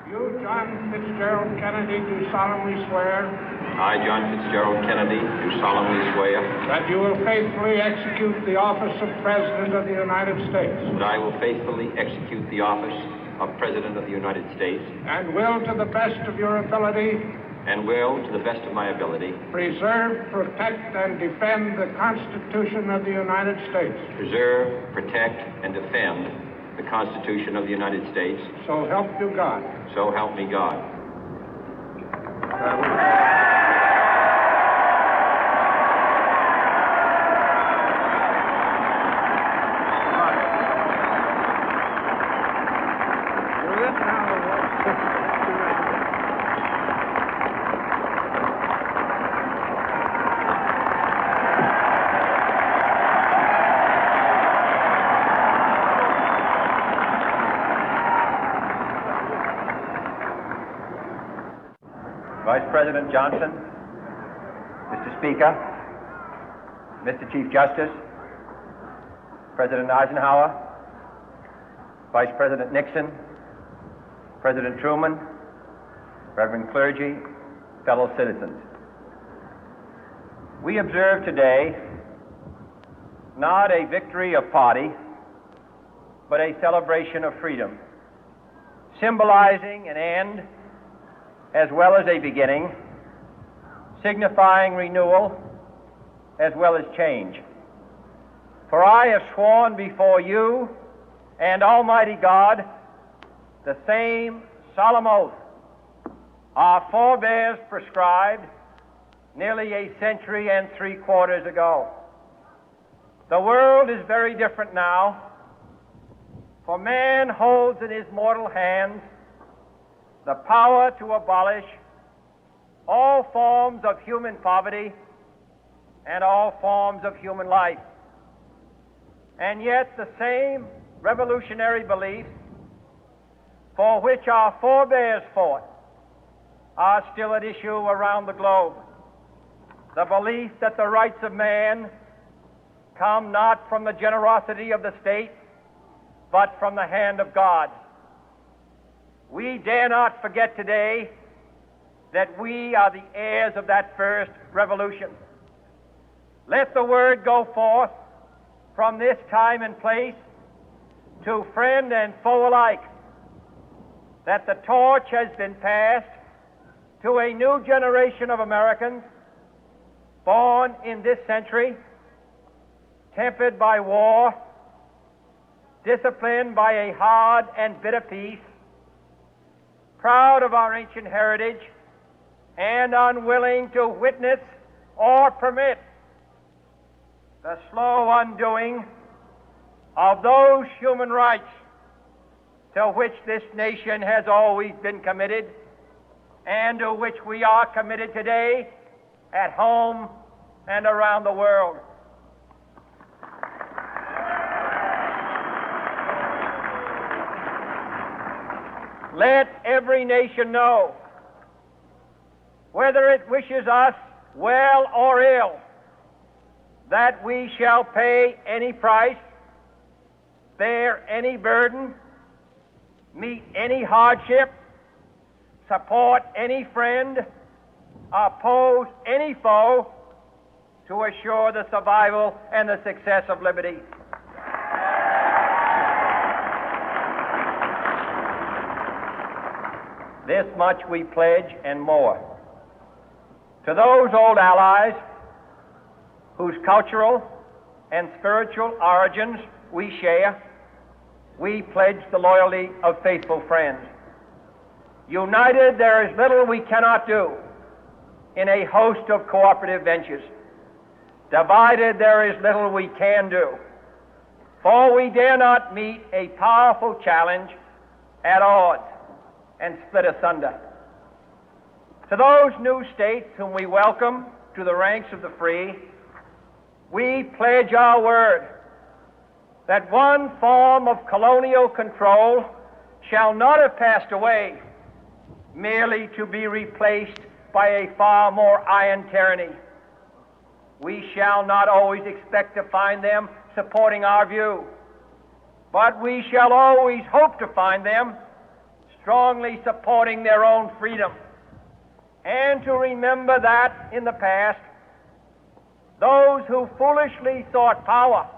You, John Fitzgerald Kennedy, do solemnly swear. I, John Fitzgerald Kennedy, do solemnly swear. That you will faithfully execute the office of President of the United States. That I will faithfully execute the office of President of the United States. And will, to the best of your ability. And will, to the best of my ability. Preserve, protect, and defend the Constitution of the United States. Preserve, protect, and defend the Constitution of the United States. So help you God. So help me God. Vice President Johnson, Mr. Speaker, Mr. Chief Justice, President Eisenhower, Vice President Nixon, President Truman, Reverend clergy, fellow citizens. We observe today not a victory of party, but a celebration of freedom, symbolizing an end as well as a beginning, signifying renewal as well as change. For I have sworn before you and Almighty God the same solemn oath our forebears prescribed nearly a century and 3/4 ago. The world is very different now, for man holds in his mortal hands the power to abolish all forms of human poverty and all forms of human life. And yet the same revolutionary beliefs for which our forebears fought are still at issue around the globe. The belief that the rights of man come not from the generosity of the state, but from the hand of God. We dare not forget today that we are the heirs of that first revolution. Let the word go forth from this time and place to friend and foe alike that the torch has been passed to a new generation of Americans born in this century, tempered by war, disciplined by a hard and bitter peace, proud of our ancient heritage, and unwilling to witness or permit the slow undoing of those human rights to which this nation has always been committed and to which we are committed today at home and around the world. Let every nation know, whether it wishes us well or ill, that we shall pay any price, bear any burden, meet any hardship, support any friend, oppose any foe to assure the survival and the success of liberty. This much we pledge and more. To those old allies whose cultural and spiritual origins we share, we pledge the loyalty of faithful friends. United, there is little we cannot do in a host of cooperative ventures. Divided, there is little we can do, for we dare not meet a powerful challenge at odds and split asunder. To those new states whom we welcome to the ranks of the free, we pledge our word that one form of colonial control shall not have passed away, merely to be replaced by a far more iron tyranny. We shall not always expect to find them supporting our view, but we shall always hope to find them strongly supporting their own freedom, and to remember that in the past, those who foolishly sought power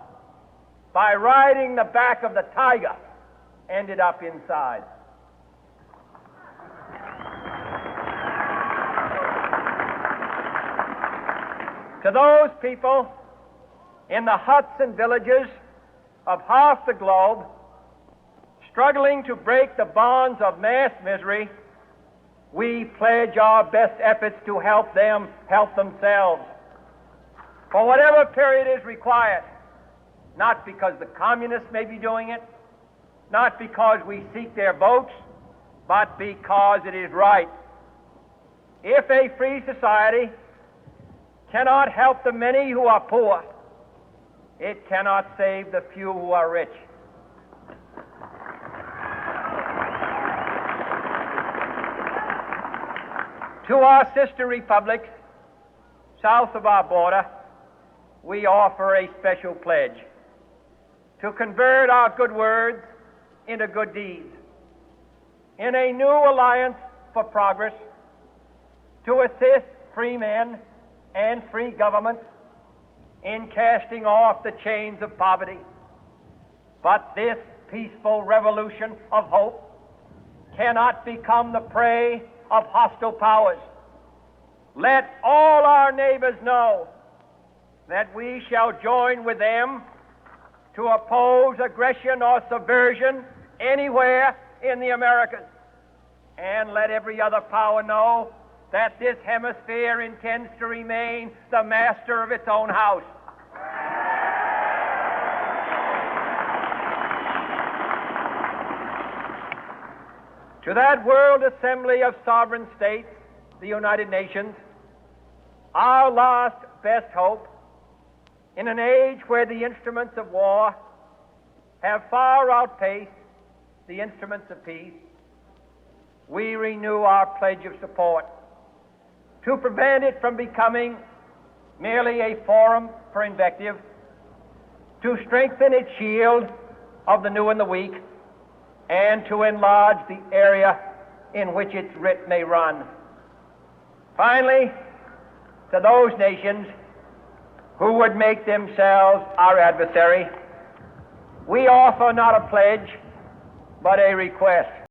by riding the back of the tiger ended up inside. To those people in the huts and villages of half the globe struggling to break the bonds of mass misery, we pledge our best efforts to help them help themselves for whatever period is required, not because the communists may be doing it, not because we seek their votes, but because it is right. If a free society cannot help the many who are poor, it cannot save the few who are rich. To our sister republics south of our border, we offer a special pledge to convert our good words into good deeds, in a new alliance for progress, to assist free men and free governments in casting off the chains of poverty. But this peaceful revolution of hope cannot become the prey of hostile powers. Let all our neighbors know that we shall join with them to oppose aggression or subversion anywhere in the Americas. And let every other power know that this hemisphere intends to remain the master of its own house. To that World Assembly of Sovereign States, the United Nations, our last best hope, in an age where the instruments of war have far outpaced the instruments of peace, we renew our pledge of support to prevent it from becoming merely a forum for invective, to strengthen its shield of the new and the weak, and to enlarge the area in which its writ may run. Finally, to those nations who would make themselves our adversary, we offer not a pledge, but a request.